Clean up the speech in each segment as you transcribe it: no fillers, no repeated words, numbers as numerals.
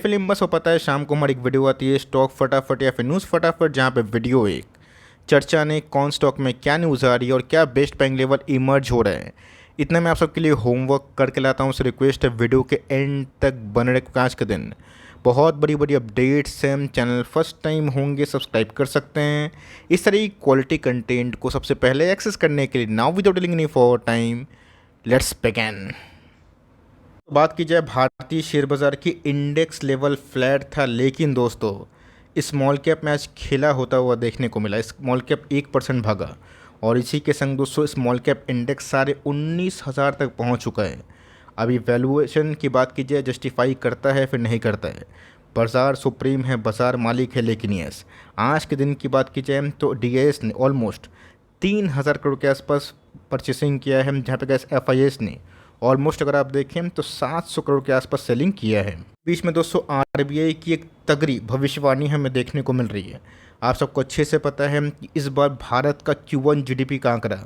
Film बस हो पता है शाम को हमारी एक वीडियो आती है स्टॉक फटाफट या फिर न्यूज़ फटाफट, जहाँ पे वीडियो एक चर्चा ने कौन स्टॉक में क्या न्यूज़ आ रही है और क्या बेस्ट बाइंग लेवल इमर्ज हो रहे हैं। इतना मैं आप सबके लिए होमवर्क करके लाता हूँ। रिक्वेस्ट है वीडियो के एंड तक बने रहे, आज के दिन बहुत बड़ी बड़ी अपडेट्स हैं। चैनल फर्स्ट टाइम होंगे सब्सक्राइब कर सकते हैं इस तरह की क्वालिटी कंटेंट को सबसे पहले एक्सेस करने के लिए। Now without delaying any for time, let's begin. बात की जाए भारतीय शेयर बाज़ार की, इंडेक्स लेवल फ्लैट था, लेकिन दोस्तों स्मॉल कैप मैच खेला होता हुआ देखने को मिला। स्मॉल कैप 1% भागा और इसी के संग दोस्तों स्मॉल कैप इंडेक्स साढ़े 19,000 तक पहुंच चुका है। अभी वैल्यूएशन की बात की जाए, जस्टिफाई करता है फिर नहीं करता है। बाज़ार सुप्रीम है, बाज़ार मालिक है, लेकिन यस आज के दिन की बात की जाए तो डीआईएस ने ऑलमोस्ट 3,000 करोड़ के आसपास परचेसिंग किया है, जहाँ पे गैस एफआईएस ने ऑलमोस्ट अगर आप देखें तो 700 करोड़ के आसपास सेलिंग किया है। बीच में दोस्तों आरबीआई की एक तगड़ी भविष्यवाणी हमें देखने को मिल रही है। आप सबको अच्छे से पता है कि इस बार भारत का Q1 जीडीपी का आंकड़ा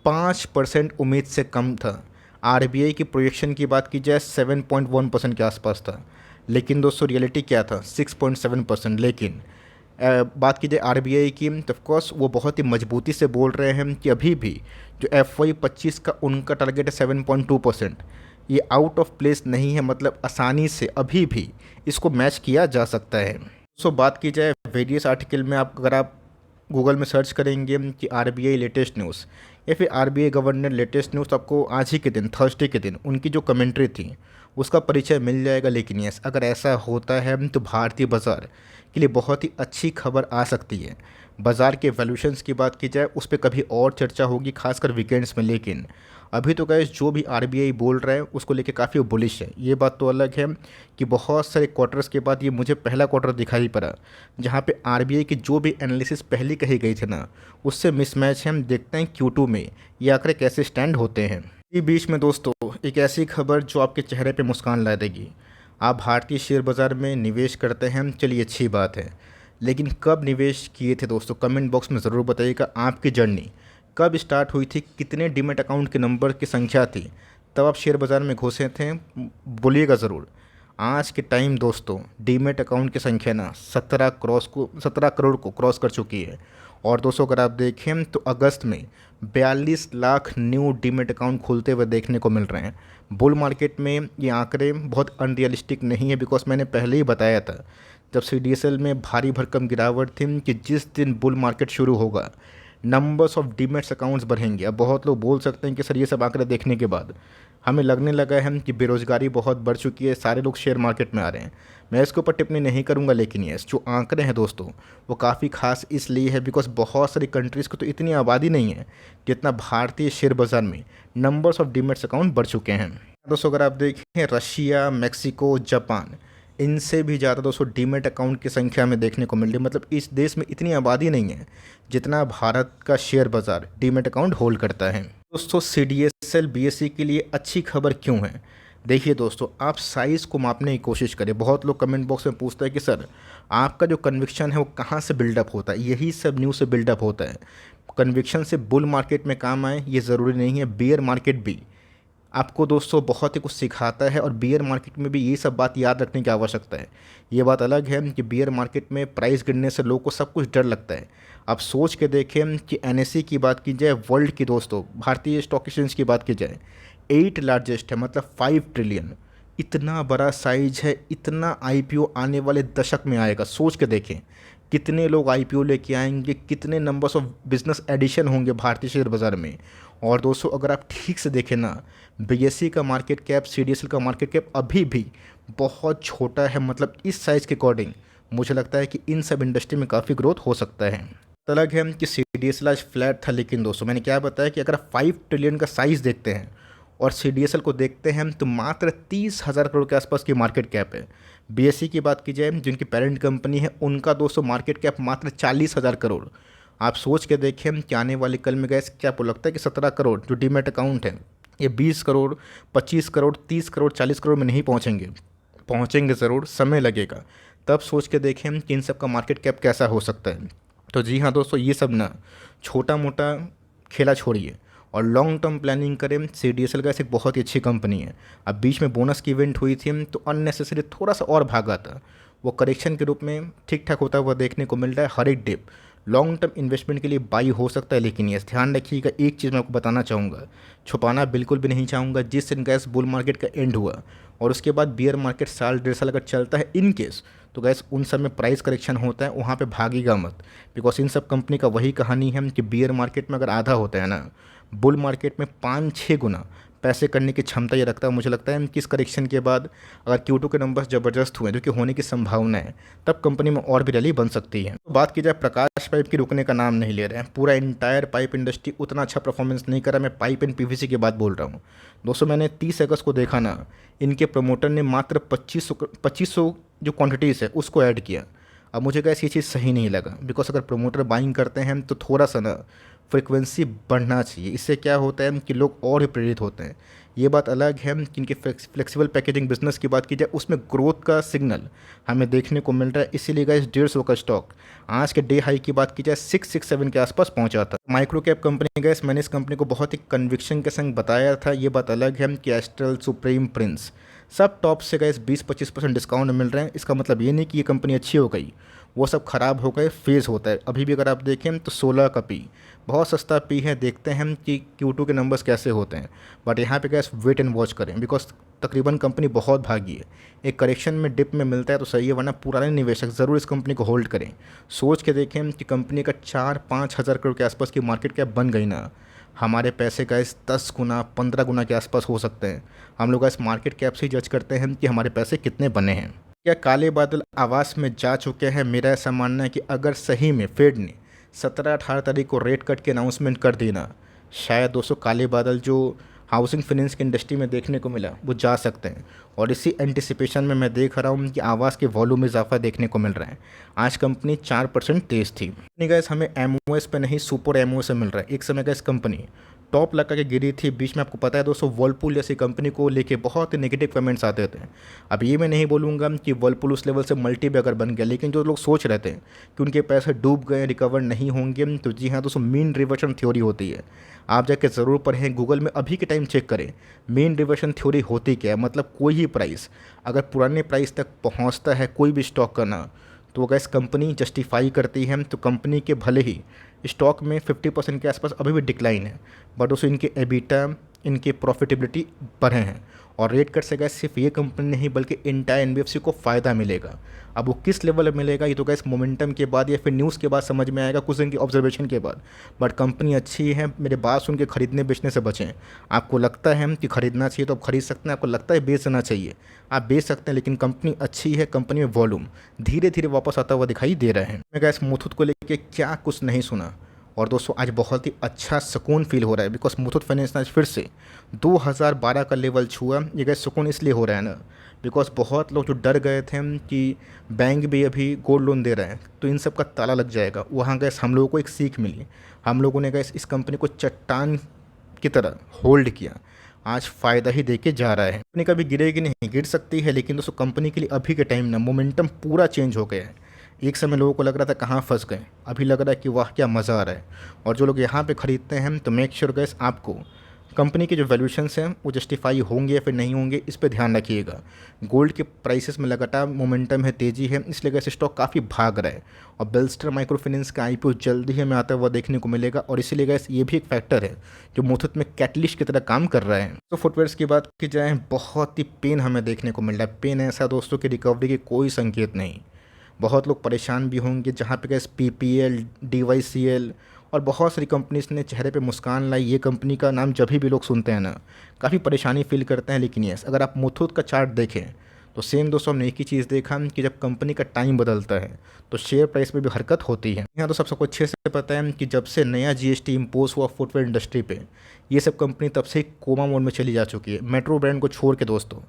5% उम्मीद से कम था। आरबीआई की प्रोजेक्शन की बात की जाए 7.1% के आसपास था, लेकिन दोस्तों रियलिटी क्या था 6.7%। लेकिन बात की जाए आरबीआई की तो ऑफकोर्स वो बहुत ही मजबूती से बोल रहे हैं कि अभी भी जो FY25 का उनका टारगेट है 7.2%, ये आउट ऑफ प्लेस नहीं है, मतलब आसानी से अभी भी इसको मैच किया जा सकता है। बात की जाए वेरियस आर्टिकल में, अगर आप गूगल में सर्च करेंगे कि आरबीआई लेटेस्ट न्यूज़ या फिर आरबीआई गवर्नर लेटेस्ट न्यूज़, तो आपको आज ही के दिन थर्सडे के दिन उनकी जो कमेंट्री थी उसका परिचय मिल जाएगा। लेकिन यस अगर ऐसा होता है तो भारतीय बाज़ार के लिए बहुत ही अच्छी खबर आ सकती है। बाज़ार के वैल्यूशंस की बात की जाए उस पर कभी और चर्चा होगी, खासकर वीकेंड्स में। लेकिन अभी तो गैस जो भी आरबीआई बोल रहा है उसको लेके काफ़ी बुलिश है। ये बात तो अलग है कि बहुत सारे क्वार्टर्स के बाद ये मुझे पहला क्वार्टर दिखाई पड़ा जहाँ पे आरबीआई की जो भी एनालिसिस पहले कही गई थी ना उससे मिसमैच है। हम देखते हैं Q2 में ये आंकड़े कैसे स्टैंड होते हैं। इसी बीच में दोस्तों एक ऐसी खबर जो आपके चेहरे पे मुस्कान ला देगी। आप भारतीय शेयर बाज़ार में निवेश करते हैं, चलिए अच्छी बात है, लेकिन कब निवेश किए थे दोस्तों कमेंट बॉक्स में ज़रूर बताइएगा। आपकी जर्नी कब स्टार्ट हुई थी, कितने डीमैट अकाउंट के नंबर की संख्या थी तब आप शेयर बाज़ार में घुसे थे, बोलिएगा ज़रूर। आज के टाइम दोस्तों डीमैट अकाउंट की संख्या ना 17 करोड़ को क्रॉस कर चुकी है। और दोस्तों अगर आप देखें तो अगस्त में 42 लाख न्यू डीमैट अकाउंट खुलते हुए देखने को मिल रहे हैं। बुल मार्केट में ये आंकड़े बहुत अनरियलिस्टिक नहीं है, बिकॉज मैंने पहले ही बताया था जब CDSL में भारी भरकम गिरावट थी कि जिस दिन बुल मार्केट शुरू होगा नंबर्स ऑफ डीमैट्स अकाउंट्स बढ़ेंगे। अब बहुत लोग बोल सकते हैं कि सर ये सब आंकड़े देखने के बाद हमें लगने लगा है कि बेरोज़गारी बहुत बढ़ चुकी है, सारे लोग शेयर मार्केट में आ रहे हैं। मैं इसके ऊपर टिप्पणी नहीं करूंगा, लेकिन ये जो आंकड़े हैं दोस्तों वो काफ़ी खास इसलिए है बिकॉज बहुत सारी कंट्रीज़ को तो इतनी आबादी नहीं है जितना भारतीय शेयर बाज़ार में नंबर्स ऑफ डीमैट्स अकाउंट बढ़ चुके हैं। दोस्तों अगर आप देखें रशिया, मैक्सिको, जापान, इनसे भी ज़्यादा दोस्तों डीमैट अकाउंट की संख्या में देखने को मिल रही है। मतलब इस देश में इतनी आबादी नहीं है जितना भारत का शेयर बाज़ार डीमैट अकाउंट होल्ड करता है। दोस्तों CDSL BSE के लिए अच्छी खबर क्यों है? देखिए दोस्तों आप साइज़ को मापने की कोशिश करें। बहुत लोग कमेंट बॉक्स में पूछते हैं कि सर आपका जो कन्विक्शन है वो कहाँ से बिल्डअप होता है? यही सब न्यूज़ से बिल्डअप होता है। कन्विक्शन से बुल मार्केट में काम आए ये ज़रूरी नहीं है, बियर मार्केट भी आपको दोस्तों बहुत ही कुछ सिखाता है। और बियर मार्केट में भी ये सब बात याद रखने की आवश्यकता है। ये बात अलग है कि बियर मार्केट में प्राइस गिरने से लोगों को सब कुछ डर लगता है। आप सोच के देखें कि NSE की बात की जाए, वर्ल्ड की दोस्तों भारतीय स्टॉक एक्सचेंज की बात की जाए 8 लार्जेस्ट है, मतलब 5 ट्रिलियन, इतना बड़ा साइज है। इतना IPO आने वाले दशक में आएगा। सोच के देखें कितने लोग IPO लेके आएंगे, कितने नंबर्स ऑफ बिजनेस एडिशन होंगे भारतीय शेयर बाज़ार में। और दोस्तों अगर आप ठीक से देखें ना BSE का मार्केट कैप, CDSL का मार्केट कैप अभी भी बहुत छोटा है। मतलब इस साइज़ के अकॉर्डिंग मुझे लगता है कि इन सब इंडस्ट्री में काफ़ी ग्रोथ हो सकता है। अलग है कि CDSL आज फ्लैट था, लेकिन दोस्तों मैंने क्या बताया कि अगर 5 ट्रिलियन का साइज़ देखते हैं और CDSL को देखते हैं तो मात्र 30,000 करोड़ के आसपास की मार्केट कैप है। BSE की बात की जाए जिनकी पेरेंट कंपनी है उनका दोस्तों मार्केट कैप मात्र 40,000 करोड़। आप सोच के देखें कि आने वाले कल में गैस क्या आपको लगता है कि 17 करोड़ जो डीमैट अकाउंट है ये 20 करोड़, 25 करोड़, 30 करोड़, 40 करोड़ में नहीं पहुंचेंगे? पहुंचेंगे ज़रूर, समय लगेगा। तब सोच के देखें कि इन सब का मार्केट कैप कैसा हो सकता है। तो जी हाँ दोस्तों ये सब ना छोटा मोटा खेला छोड़िए और लॉन्ग टर्म प्लानिंग करें, CDSL गैस एक बहुत ही अच्छी कंपनी है। अब बीच में बोनस की इवेंट हुई थी तो अननेसेसरी थोड़ा सा और भागा था, वो करेक्शन के रूप में ठीक ठाक होता हुआ देखने को मिल रहा है। हर एक डिप लॉन्ग टर्म इन्वेस्टमेंट के लिए बाई हो सकता है, लेकिन ये ध्यान रखिएगा, एक चीज़ मैं आपको बताना चाहूँगा, छुपाना बिल्कुल भी नहीं चाहूँगा, जिस दिन गैस बुल मार्केट का एंड हुआ और उसके बाद बियर मार्केट साल 1.5 साल अगर चलता है इन केस, तो गैस उन सब में प्राइस करेक्शन होता है, वहाँ पे भागेगा मत। बिकॉज इन सब कंपनी का वही कहानी है कि बियर मार्केट में अगर आधा होता है ना, बुल मार्केट में 5-6 गुना पैसे करने की क्षमता ये रखता है। मुझे लगता है कि इस करेक्शन के बाद अगर Q2 के नंबर्स ज़बरदस्त हुए, जो कि होने की संभावना है, तब कंपनी में और भी रैली बन सकती है। तो बात की जाए, प्रकाश पाइप की रुकने का नाम नहीं ले रहे हैं। पूरा इंटायर पाइप इंडस्ट्री उतना अच्छा परफॉर्मेंस नहीं करा। मैं पाइप एंड PVC की बात बोल रहा हूँ दोस्तों। मैंने 30 अगस्त को देखा ना, इनके प्रमोटर ने मात्र 2500 जो क्वान्टिटीज़ है उसको ऐड किया। अब मुझे गैस ये चीज़ सही नहीं लगा, बिकॉज अगर प्रमोटर बाइंग करते हैं तो थोड़ा सा ना फ्रिक्वेंसी बढ़ना चाहिए। इससे क्या होता है कि लोग और भी प्रेरित होते हैं। ये बात अलग है कि इनके फ्लेक्सिबल पैकेजिंग बिजनेस की बात की जाए, उसमें ग्रोथ का सिग्नल हमें देखने को मिल रहा है। इसीलिए गैस 150 का स्टॉक आज के डे हाई की बात की जाए 667 के आसपास पहुंचा था। माइक्रो कैप कंपनी गैस, मैंने इस कंपनी को बहुत ही कन्विक्शन के संग बताया था। ये बात अलग है कि एस्ट्रल, सुप्रीम, प्रिंस सब टॉप से गैस 20-25% डिस्काउंट मिल रहे हैं। इसका मतलब ये नहीं कि ये कंपनी अच्छी हो गई, वो सब ख़राब हो गए, फेज़ होता है। अभी भी अगर आप देखें तो 16 का पी बहुत सस्ता पी है। देखते हैं हम कि Q2 के नंबर्स कैसे होते हैं, बट यहाँ पे गैस वेट एंड वॉच करें, बिकॉज तकरीबन कंपनी बहुत भागी है। एक करेक्शन में डिप में मिलता है तो सही है, वरना पुराने निवेशक ज़रूर इस कंपनी को होल्ड करें। सोच के देखें कि कंपनी का 4-5 हज़ार करोड़ के आसपास की मार्केट कैप बन गई ना, हमारे पैसे का इस 10 गुना 15 गुना के आसपास हो सकते हैं। हम लोग इस मार्केट कैप से ही जज करते हैं कि हमारे पैसे कितने बने हैं। क्या काले बादल आवास में जा चुके हैं? मेरा ऐसा मानना है कि अगर सही में फेड ने 17-18 तारीख को रेट कट की अनाउंसमेंट कर दी ना, शायद दोस्तों काले बादल जो हाउसिंग फाइनेंस की इंडस्ट्री में देखने को मिला वो जा सकते हैं। और इसी एंटिसिपेशन में मैं देख रहा हूँ कि आवास के वॉल्यूम में इजाफा देखने को मिल रहा है। आज कंपनी 4% तेज़ थी। गैस हमें MOS पे नहीं, सुपर MOS से मिल रहा है। एक समय गैस कंपनी टॉप लगा के गिरी थी बीच में, आपको पता है दोस्तों, वर्लपूल जैसी कंपनी को लेके बहुत ही नेगेटिव कमेंट्स आते थे। अब ये मैं नहीं बोलूँगा कि वर्लपूल उस लेवल से मल्टी बैगर बन गया, लेकिन जो लोग सोच रहे थे कि उनके पैसे डूब गए, रिकवर नहीं होंगे, तो जी हाँ दोस्तों, मीन रिवर्शन थ्योरी होती है। आप जाके ज़रूर पढ़ें, गूगल में अभी के टाइम चेक करें मीन रिवर्शन थ्योरी होती क्या है। मतलब कोई ही प्राइस अगर पुराने प्राइस तक पहुँचता है कोई भी स्टॉक का ना, तो गैस कंपनी जस्टिफाई करती है। तो कंपनी के भले ही स्टॉक में 50% के आसपास अभी भी डिक्लाइन है, बट उससे इनके एबिटा, इनके प्रॉफिटेबिलिटी बढ़े हैं। और रेट कट से गैस सिर्फ ये कंपनी नहीं बल्कि इंटायर NBFC को फ़ायदा मिलेगा। अब वो किस लेवल में मिलेगा ये तो गैस मोमेंटम के बाद या फिर न्यूज़ के बाद समझ में आएगा, कुछ दिन की ऑब्जर्वेशन के बाद। बट कंपनी अच्छी है, मेरे बात सुन के खरीदने बेचने से बचें। आपको लगता है कि खरीदना चाहिए तो आप खरीद सकते हैं, आपको लगता है बेचना चाहिए आप बेच सकते हैं, लेकिन कंपनी अच्छी है, कंपनी में वॉल्यूम धीरे धीरे वापस आता हुआ दिखाई दे रहा है। मैं गैस मुथूट को लेकर क्या कुछ नहीं सुना, और दोस्तों आज बहुत ही अच्छा सुकून फील हो रहा है, बिकॉज मुथूट फाइनेंस ने आज फिर से 2012 का लेवल छुआ। ये गैस सुकून इसलिए हो रहा है ना, बिकॉज बहुत लोग जो डर गए थे कि बैंक भी अभी गोल्ड लोन दे रहे हैं तो इन सब का ताला लग जाएगा, वहाँ गैस हम लोगों को एक सीख मिली। हम लोगों ने गैस इस कंपनी को चट्टान की तरह होल्ड किया, आज फ़ायदा ही दे के जा रहा है। कंपनी कभी गिरेगी नहीं, गिर सकती है, लेकिन दोस्तों कंपनी के लिए अभी के टाइम ना मोमेंटम पूरा चेंज हो गया है। एक समय लोगों को लग रहा था कहाँ फंस गए, अभी लग रहा है कि वाह क्या मज़ा आ रहा है। और जो लोग यहाँ पे ख़रीदते हैं तो मेक श्योर गैस आपको कंपनी के जो वैल्यूएशंस हैं वो जस्टिफाई होंगे या फिर नहीं होंगे, इस पे ध्यान रखिएगा। गोल्ड के प्राइसेस में लगातार मोमेंटम है, तेज़ी है, इसलिए गैस स्टॉक काफ़ी भाग रहा है। और बेलस्टर माइक्रो फाइनेंस का IPO जल्दी ही हमें आता हुआ देखने को मिलेगा, और इसीलिए गैस ये भी एक फैक्टर है जो मुथूट में कैटलिस्ट की तरह काम कर रहा है। तो फुटवेयर्स की बात की जाए, बहुत ही पेन हमें देखने को मिल रहा है। पेन ऐसा दोस्तों कि रिकवरी के कोई संकेत नहीं। बहुत लोग परेशान भी होंगे, जहाँ पे गैस PPL, DYCL और बहुत सारी कंपनीज ने चेहरे पे मुस्कान लाई। ये कंपनी का नाम जब भी लोग सुनते हैं ना काफ़ी परेशानी फील करते हैं। लेकिन यस, अगर आप मुथूट का चार्ट देखें तो सेम दोस्तों हमने एक ही चीज़ देखा कि जब कंपनी का टाइम बदलता है तो शेयर प्राइस में भी हरकत होती है। यहाँ तो सबको अच्छे से पता है कि जब से नया GST इम्पोज हुआ फुटवेयर इंडस्ट्री पे, ये सब कंपनी तब से कोमा मोड में चली जा चुकी है, मेट्रो ब्रांड को छोड़ के दोस्तों।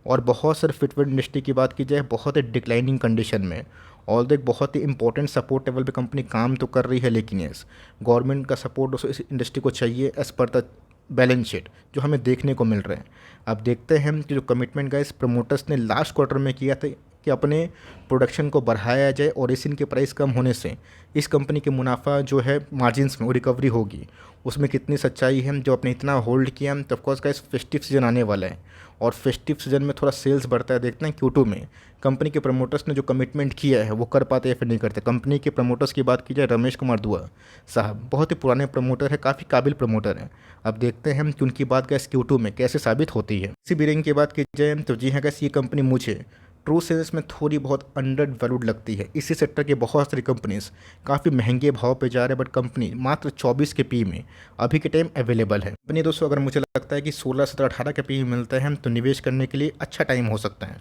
और बहुत सारे फुटवेयर इंडस्ट्री की बात की जाए बहुत ही डिक्लाइनिंग कंडीशन में, और एक बहुत ही इंपॉर्टेंट सपोर्ट लेवल पे कंपनी काम तो कर रही है, लेकिन यस गवर्नमेंट का सपोर्ट दोस्तों इस इंडस्ट्री को चाहिए as per the balance sheet जो हमें देखने को मिल रहा है। अब देखते हैं कि जो कमिटमेंट गाइस प्रमोटर्स ने लास्ट क्वार्टर में किया था कि अपने प्रोडक्शन को बढ़ाया जाए और रेसिन के प्राइस कम होने से इस कंपनी के मुनाफा जो है मार्जिन्स में वो रिकवरी होगी। उसमें कितनी सच्चाई है, जो आपने इतना होल्ड किया, तो ऑफकोर्स का इस फेस्टिव सीजन आने वाला है और फेस्टिव सीजन में थोड़ा सेल्स बढ़ता है। देखते हैं Q2 में कंपनी के प्रमोटर्स ने जो कमिटमेंट किया है वो कर पाते या फिर नहीं करते। कंपनी के प्रमोटर्स की बात की जाए, रमेश कुमार दुआ साहब बहुत ही पुराने प्रमोटर है, काफ़ी काबिल प्रमोटर हैं। अब देखते हैं कि उनकी बात गैस Q2 में कैसे साबित होती है। इसी बिरिंग की बात की जाए तो जी हाँ गैस, ये कंपनी मुझे ट्रू सेंस में थोड़ी बहुत अंडर वैल्यूड लगती है। इसी सेक्टर के बहुत सारी कंपनीज काफ़ी महंगे भाव पे जा रहे हैं, बट कंपनी मात्र 24 के पी में अभी के टाइम अवेलेबल है। कंपनी दोस्तों अगर मुझे लगता है कि 16, 17, 18 के पी मिलता है तो निवेश करने के लिए अच्छा टाइम हो सकता है।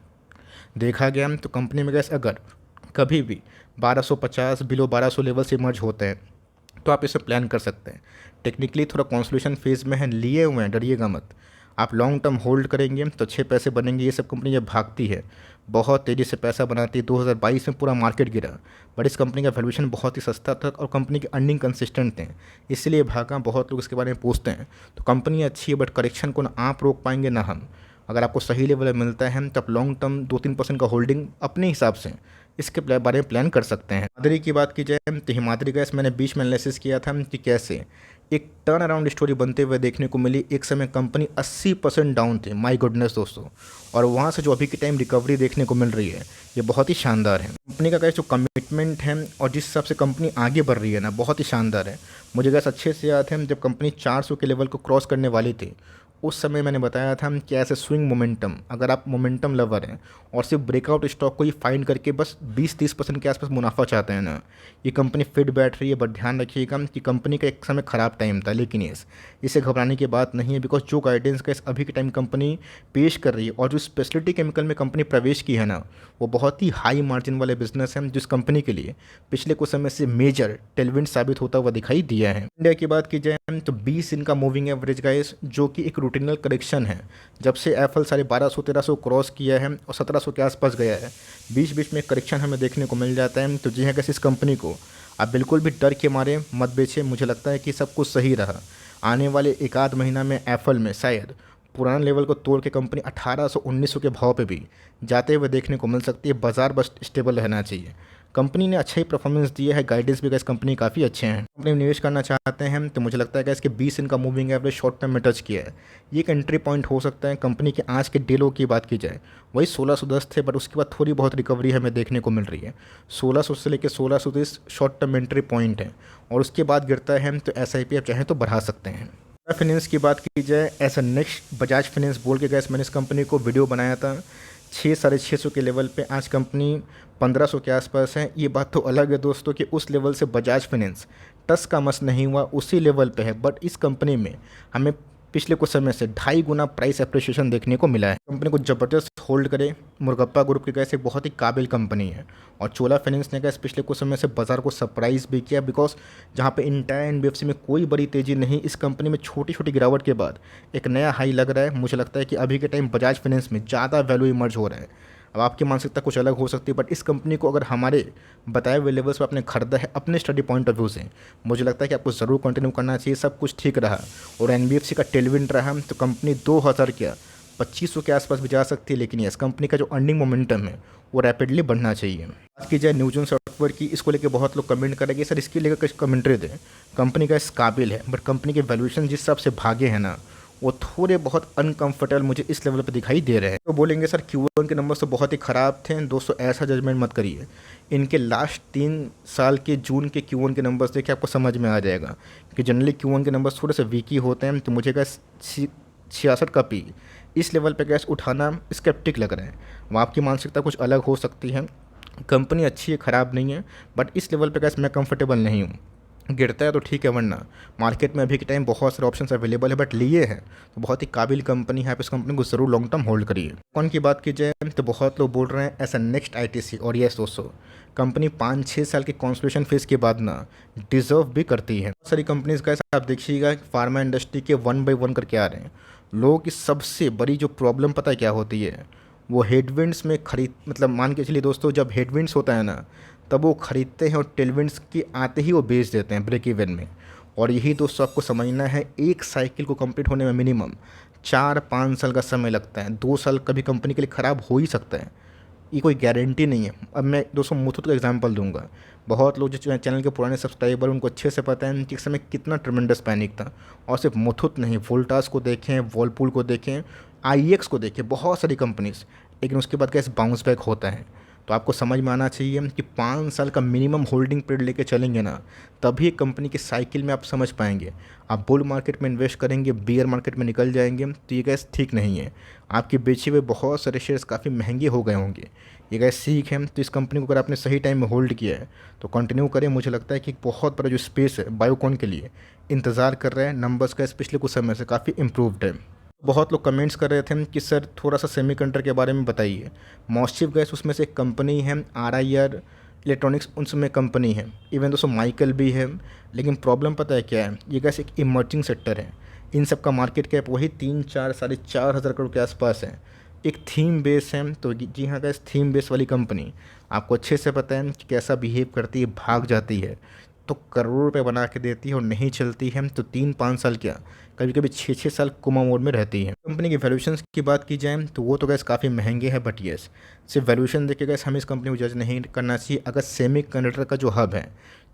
देखा गया तो कंपनी में गैस अगर कभी भी 1250 बिलो 1200 लेवल से इमर्ज होते हैं तो आप इसे प्लान कर सकते हैं। टेक्निकली थोड़ा कॉन्सोलिडेशन फेज में है, लिए हुए हैं, डरिएगा मत। आप लॉन्ग टर्म होल्ड करेंगे तो अच्छे पैसे बनेंगे। ये सब कंपनी जब भागती है बहुत तेज़ी से पैसा बनाती है। 2022 में पूरा मार्केट गिरा, बट इस कंपनी का वैल्यूएशन बहुत ही सस्ता था और कंपनी की अर्निंग कंसिस्टेंट थे, इसलिए भागा। बहुत लोग इसके बारे में पूछते हैं। तो कंपनी अच्छी है, बट करेक्शन को ना आप रोक पाएंगे ना हम। अगर आपको सही लेवल मिलता है तो आप लॉन्ग टर्म 2-3% का होल्डिंग अपने हिसाब से इसके बारे में प्लान कर सकते हैं। हिमाद्री की बात की जाए तो हिमाद्री गैस मैंने बीच में एनालिसिस किया था कि कैसे एक टर्न अराउंड स्टोरी बनते हुए देखने को मिली। एक समय कंपनी 80% डाउन थी, माय गुडनेस दोस्तों, और वहाँ से जो अभी के टाइम रिकवरी देखने को मिल रही है ये बहुत ही शानदार है। कंपनी का गैस जो कमिटमेंट है और जिस हिसाब से कंपनी आगे बढ़ रही है ना, बहुत ही शानदार है। मुझे गैस अच्छे से याद है जब कंपनी 400 के लेवल को क्रॉस करने वाली थी, उस समय मैंने बताया था कि ऐसे स्विंग मोमेंटम, अगर आप मोमेंटम लवर हैं और सिर्फ ब्रेकआउट स्टॉक को ही फाइंड करके बस 20-30% के आसपास मुनाफा चाहते हैं ना, ये कंपनी फिट बैठ रही है। बट ध्यान रखिएगा कि कंपनी का एक समय ख़राब टाइम था, लेकिन इसे घबराने की बात नहीं है। बिकॉज जो गाइडेंस का अभी के टाइम कंपनी पेश कर रही है और जो स्पेशलिटी केमिकल में कंपनी प्रवेश की है ना, वो बहुत ही हाई मार्जिन वाले बिजनेस हैं, जिस कंपनी के लिए पिछले कुछ समय से मेजर टेलविंड साबित होता हुआ दिखाई दिया है। इंडिया की बात की जाए तो 20 दिन का मूविंग एवरेज गाइस, जो कि एक रूटीनल करेक्शन है। जब से एफएल 1250-1300 क्रॉस किया है और 1700 के आसपास गया है, बीच बीच में करेक्शन हमें देखने को मिल जाता है। तो जी हाँ कैसे इस कंपनी को आप बिल्कुल भी डर के मारे मत बेचें। मुझे लगता है कि सब कुछ सही रहा। आने वाले एक आध महीना में एफएल में शायद पुराने लेवल को तोड़ के कंपनी 1800-1900 के भाव पे भी जाते हुए देखने को मिल सकती है। बाजार बस स्टेबल रहना चाहिए। कंपनी ने अच्छा ही परफॉर्मेंस दिया है, गाइडेंस भी गैस कंपनी काफ़ी अच्छे हैं। कंपनी में निवेश करना चाहते हैं तो मुझे लगता है कि इसके 20 दिन का मूविंग एवरेज शॉर्ट टर्म में टच किया है, ये एक एंट्री पॉइंट हो सकता है। कंपनी के आज के डेलो की बात की जाए वही 1610 थे, बट उसके बाद थोड़ी बहुत रिकवरी हमें देखने को मिल रही है। 1600 से लेकर 1630 शॉर्ट टर्म एंट्री पॉइंट है और उसके बाद गिरता है तो SIP आप चाहें तो बढ़ा सकते हैं। फाइनेंस की बात की जाए, ऐसा नेक्स्ट बजाज फाइनेंस बोल के गैस मैंने इस कंपनी को वीडियो बनाया था 600-650 के लेवल पे। आज कंपनी 1500 के आसपास है। ये बात तो अलग है दोस्तों कि उस लेवल से बजाज फाइनेंस टस का मस नहीं हुआ, उसी लेवल पे है। बट इस कंपनी में हमें पिछले कुछ समय से 2.5 गुना प्राइस एप्रिसिएशन देखने को मिला है। कंपनी को ज़बरदस्त होल्ड करे। मुर्गप्पा ग्रुप की गैस एक बहुत ही काबिल कंपनी है और चोला फाइनेंस ने गैस पिछले कुछ समय से बाजार को सरप्राइज भी किया। बिकॉज जहाँ पे इंटायर NBFC में कोई बड़ी तेज़ी नहीं, इस कंपनी में छोटी छोटी गिरावट के बाद एक नया हाई लग रहा है। मुझे लगता है कि अभी के टाइम बजाज फाइनेंस में ज़्यादा वैल्यू इमर्ज हो रहा है। अब आपकी मानसिकता कुछ अलग हो सकती है, बट इस कंपनी को अगर हमारे बताए हुए लेवल्स पर आपने खरीदा है अपने स्टडी पॉइंट ऑफ व्यू से, मुझे लगता है कि आपको ज़रूर कंटिन्यू करना चाहिए। सब कुछ ठीक रहा और NBFC का टेलविंड रहा तो कंपनी 2000 क्या 2500 के आसपास भी जा सकती है। लेकिन इस कंपनी का जो अर्निंग मोमेंटम है वो रैपिडली बढ़ना चाहिए। बात की जाए न्यूजन सॉफ्टवेयर की, इसको लेकर बहुत लोग कमेंट करेंगे सर इसके लेकर कुछ कमेंट्री दें। कंपनी का इस काबिल है, बट कंपनी के वैल्यूएशन जिस हिसाब से भागे हैं ना, वो थोड़े बहुत अनकंफर्टेबल मुझे इस लेवल पर दिखाई दे रहे हैं। तो बोलेंगे सर Q1 के नंबर्स तो बहुत ही ख़राब थे। दोस्तों ऐसा जजमेंट मत करिए। इनके लास्ट 3 साल के जून के Q1 के नंबर्स देखिए, आपको समझ में आ जाएगा कि जनरली Q1 के नंबर्स थोड़े से वीक ही होते हैं। तो मुझे गैस 66 का पी इस लेवल पे गैस उठाना स्केप्टिक लग रहा है। वो आपकी मानसिकता कुछ अलग हो सकती है। कंपनी अच्छी है, ख़राब नहीं है, बट इस लेवल पे गैस मैं कंफर्टेबल नहीं हूँ। गिरता है तो ठीक है, वरना मार्केट में अभी के टाइम बहुत सारे ऑप्शंस अवेलेबल है। बट लिए हैं तो बहुत ही काबिल कंपनी है, आप इस कंपनी को ज़रूर लॉन्ग टर्म होल्ड करिए। कौन की बात की जाए तो बहुत लोग बोल रहे हैं ऐसा नेक्स्ट ITC, और यस दोस्तों कंपनी 5-6 साल के कॉन्सोलिडेशन फेज के बाद ना डिजर्व भी करती है। बहुत सारी कंपनीज का आप देखिएगा फार्मा इंडस्ट्री के 1 by 1 करके आ रहे हैं। लोगों की सबसे बड़ी जो प्रॉब्लम पता है क्या होती है, वो हेडविंड्स में मतलब मान के चलिए दोस्तों, जब हेडविंड्स होता है ना तब वो खरीदते हैं और टेलविंड्स के आते ही वो बेच देते हैं ब्रेक इवन में। और यही दोस्तों आपको समझना है, एक साइकिल को कंप्लीट होने में मिनिमम 4-5 साल का समय लगता है। 2 साल कभी कंपनी के लिए ख़राब हो ही सकता है। ये कोई गारंटी नहीं है। अब मैं दोस्तों मुथूट का एग्जांपल दूंगा। बहुत लोग जो चैनल के पुराने सब्सक्राइबर उनको अच्छे से पता है कि इस समय कितना ट्रमेंडस पैनिक था। और सिर्फ मुथूट नहीं, वोल्टास को देखें, वॉलपूल को देखें, आईएक्स को देखें, बहुत सारी कंपनीज, लेकिन उसके बाद कैसे बाउंस बैक होता है। तो आपको समझ में आना चाहिए कि 5 साल का मिनिमम होल्डिंग पीरियड लेके चलेंगे ना, तभी कंपनी की साइकिल में आप समझ पाएंगे। आप बुल मार्केट में इन्वेस्ट करेंगे, बियर मार्केट में निकल जाएंगे, तो ये गैस ठीक नहीं है। आपके बेचे हुए बहुत सारे शेयर्स काफ़ी महंगे हो गए होंगे। ये गैस सीख है। तो इस कंपनी को अगर आपने सही टाइम में होल्ड किया है तो कंटिन्यू करें। मुझे लगता है कि एक बहुत बड़ा जो स्पेस है बायोकॉन के लिए इंतज़ार कर रहा है। नंबर्स का पिछले कुछ समय से काफ़ी इम्प्रूव्ड है। बहुत लोग कमेंट्स कर रहे थे कि सर थोड़ा सा सेमीकंडक्टर के बारे में बताइए। मॉस्टिव गैस उसमें से एक कंपनी है, RIR इलेक्ट्रॉनिक्स उसमें कंपनी है, इवन दोस्तों माइकल भी है। लेकिन प्रॉब्लम पता है क्या है, ये गैस एक इमर्जिंग सेक्टर है। इन सब का मार्केट कैप वही 3-4 4.5 हज़ार करोड़ के आसपास है। एक थीम बेस है, तो जी हाँ गैस, थीम बेस वाली कंपनी आपको अच्छे से पता है कि कैसा बिहेव करती है, भाग जाती है तो करोड़ रुपए बना के देती है, और नहीं चलती है तो 3-5 साल क्या, कभी कभी 6-6 साल कोमा मोड में रहती है। कंपनी की वैल्यूएशन की बात की जाए तो वो तो गैस काफ़ी महंगे हैं, बट यस, सिर्फ वैल्यूएशन देख के गैस हमें इस कंपनी को जज नहीं करना चाहिए। अगर सेमी कंडक्टर का जो हब है,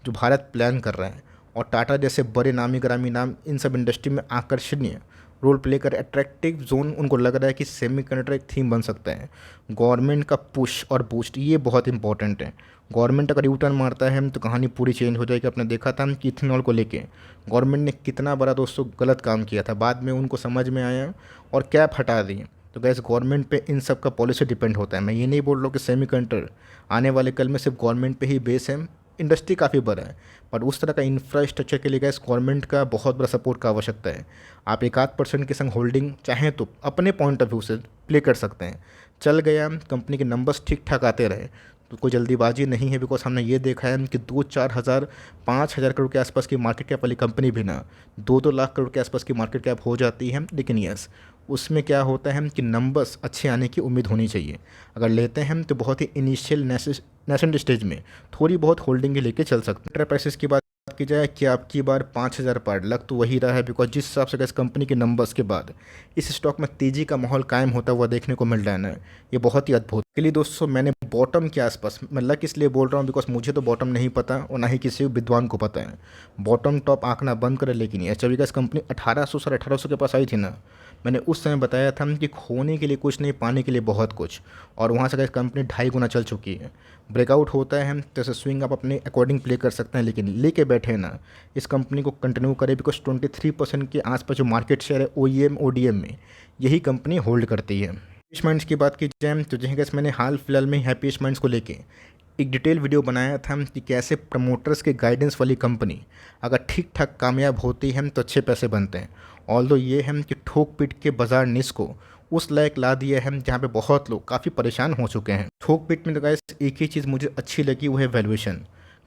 जो भारत प्लान कर रहा है, और टाटा जैसे बड़े नामी ग्रामी नाम इन सब इंडस्ट्री में आकर्षणीय रोल प्ले कर, अट्रैक्टिव जोन उनको लग रहा है कि सेमी कंडक्टर एक थीम बन सकता है। गवर्नमेंट का पुश और बूस्ट ये बहुत इंपॉर्टेंट है। गवर्नमेंट अगर यू टर्न मारता है तो कहानी पूरी चेंज हो जाएगी। आपने देखा था कि इथेनॉल को लेके गवर्नमेंट ने कितना बड़ा दोस्तों गलत काम किया था, बाद में उनको समझ में आया और कैप हटा दी। तो गैस गवर्नमेंट पे इन सब का पॉलिसी डिपेंड होता है। मैं ये नहीं बोल रहा हूँ कि सेमी कंडक्टर आने वाले कल में सिर्फ गवर्नमेंट पे ही बेस है। इंडस्ट्री काफ़ी बड़ा है, पर उस तरह का इंफ्रास्ट्रक्चर के लिए गैस गवर्नमेंट का बहुत बड़ा सपोर्ट का आवश्यकता है। आप 1-8% के संग होल्डिंग चाहें तो अपने पॉइंट ऑफ व्यू से प्ले कर सकते हैं। चल गया, कंपनी के नंबर्स ठीक ठाक आते रहे तो कोई जल्दीबाजी नहीं है। बिकॉज हमने ये देखा है कि 2-4 हज़ार 5,000 करोड़ के आसपास की मार्केट कैप वाली कंपनी भी ना 2-2 लाख करोड़ के आसपास की मार्केट कैप हो जाती है। लेकिन यस, उसमें क्या होता है कि नंबर्स अच्छे आने की उम्मीद होनी चाहिए। अगर लेते हैं तो बहुत ही इनिशियल नेसेंट स्टेज में थोड़ी बहुत होल्डिंग ही लेके चल सकते हैं। इंटर प्राइसेस की बात की जाए कि आपकी बार 5,000 पार लग तो वही रहा है। बिकॉज जिस हिसाब से इस कंपनी के नंबर्स के बाद इस स्टॉक में तेज़ी का माहौल कायम होता हुआ देखने को मिल रहा है ना, ये बहुत ही अद्भुत। के लिए दोस्तों मैंने बॉटम के आसपास, मैं लक इसलिए बोल रहा हूँ बिकॉज मुझे तो बॉटम नहीं पता और ना ही किसी विद्वान को पता है। बॉटम टॉप आंकना बंद करे। लेकिन ये जब इस कंपनी 1800 1800 के पास आई थी ना, मैंने उस समय बताया था कि खोने के लिए कुछ नहीं, पाने के लिए बहुत कुछ। और वहाँ से कंपनी 2.5 गुना चल चुकी है। ब्रेकआउट होता है तो ऐसे स्विंग आप अपने अकॉर्डिंग प्ले कर सकते हैं, लेकिन लेके बैठे ना इस कंपनी को कंटिन्यू करें। बिकॉज 23% के आसपास जो मार्केट शेयर है OEM ODM में, यही कंपनी होल्ड करती है। हैप्पीस्ट माइंड्स की बात की जाए तो जैसे कि मैंने हाल फिलहाल में हैप्पीस्ट माइंड्स को लेके एक डिटेल वीडियो बनाया था कि कैसे प्रमोटर्स के गाइडेंस वाली कंपनी अगर ठीक ठाक कामयाब होती है तो अच्छे पैसे बनते हैं। ऑल्दो ये है कि ठोक पीट के बाजार निश को उस लायक ला दिया है जहाँ पे बहुत लोग काफ़ी परेशान हो चुके हैं। ठोक पीट में तो गाइस एक ही चीज़ मुझे अच्छी लगी, वो है वैल्यूएशन।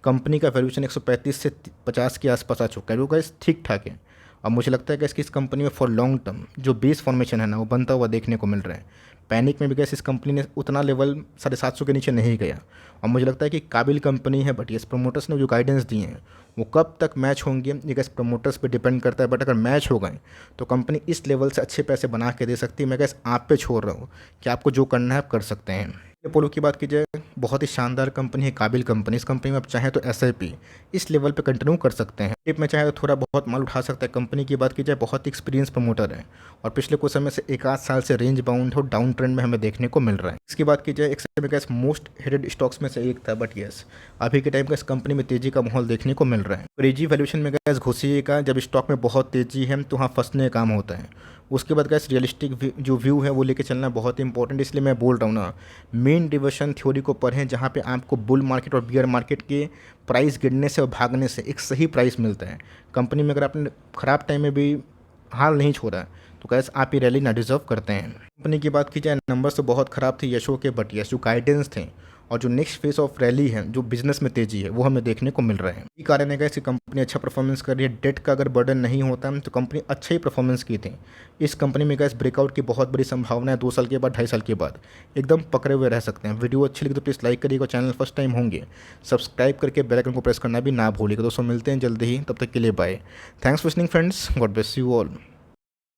कंपनी का वैल्यूएशन 135 से 50 के आसपास आ चुका है, वो गाइस ठीक ठाक है। और मुझे लगता है कि इस कंपनी में फॉर लॉन्ग टर्म जो बेस फॉर्मेशन है ना, वो बनता हुआ देखने को मिल रहा है। पैनिक में भी गैस इस कंपनी ने उतना लेवल 750 के नीचे नहीं गया, और मुझे लगता है कि काबिल कंपनी है। बट ये प्रमोटर्स ने जो गाइडेंस दिए हैं वो कब तक मैच होंगे ये गैस प्रमोटर्स पे डिपेंड करता है। बट अगर मैच हो गए तो कंपनी इस लेवल से अच्छे पैसे बना के दे सकती है। मैं गैस आप पे छोड़ रहा हूँ कि आपको जो करना है आप कर सकते हैं। अपोलो की बात की जाए, बहुत ही शानदार कंपनी है, काबिल कंपनी। इस कंपनी में आप चाहें तो SIP इस लेवल पे कंटिन्यू कर सकते हैं। टिप में चाहे तो थोड़ा बहुत माल उठा सकता है। कंपनी की बात की जाए, बहुत ही एक्सपीरियंस प्रमोटर है और पिछले कुछ समय से 1-8 साल से रेंज बाउंड और डाउन ट्रेंड में हमें देखने को मिल रहा है। इसकी बात की जाए, एक मोस्ट हेडेड स्टॉक्स में से एक था। बट यस, अभी के टाइम का इस कंपनी में तेजी का माहौल देखने को मिल रहा है। क्रेजी वैल्यूएशन में गैस घुसिएगा जब स्टॉक में बहुत तेजी है तो वहाँ फंसने का काम होता है। उसके बाद गैस रियलिस्टिक जो व्यू है वो लेके चलना बहुत इंपॉर्टेंट। इसलिए मैं बोल रहा हूँ ना, मेन डिविजन थ्योरी को पढ़ें जहाँ पे आपको बुल मार्केट और बियर मार्केट के प्राइस गिरने से और भागने से एक सही प्राइस मिलता है। कंपनी में अगर आपने ख़राब टाइम में भी हाल नहीं छोड़ा तो गैस आप ये रैली ना डिजर्व करते हैं। कंपनी की बात की जाए, नंबर्स तो बहुत ख़राब थे यशो के, बट यश जो गाइडेंस थे और जो नेक्स्ट फेज ऑफ रैली है, जो बिजनेस में तेजी है, वो हमें देखने को मिल रहा है। ये कारण है कि ऐसी कंपनी अच्छा परफॉर्मेंस कर रही है। डेट का अगर बर्डन नहीं होता तो कंपनी अच्छा ही परफॉर्मेंस की थी। इस कंपनी में गैस ब्रेकआउट की बहुत बड़ी संभावना है। 2 साल के बाद, 2.5 साल के बाद एकदम पकड़े हुए रह सकते हैं। वीडियो अच्छी लगी तो प्लीज़ लाइक करिएगा। चैनल फर्स्ट टाइम होंगे सब्सक्राइब करके बेल आइकन को प्रेस करना भी ना भूलिएगा। दोस्तों मिलते हैं जल्दी ही, तब तक के लिए bye. Thanks for listening friends, God bless you all.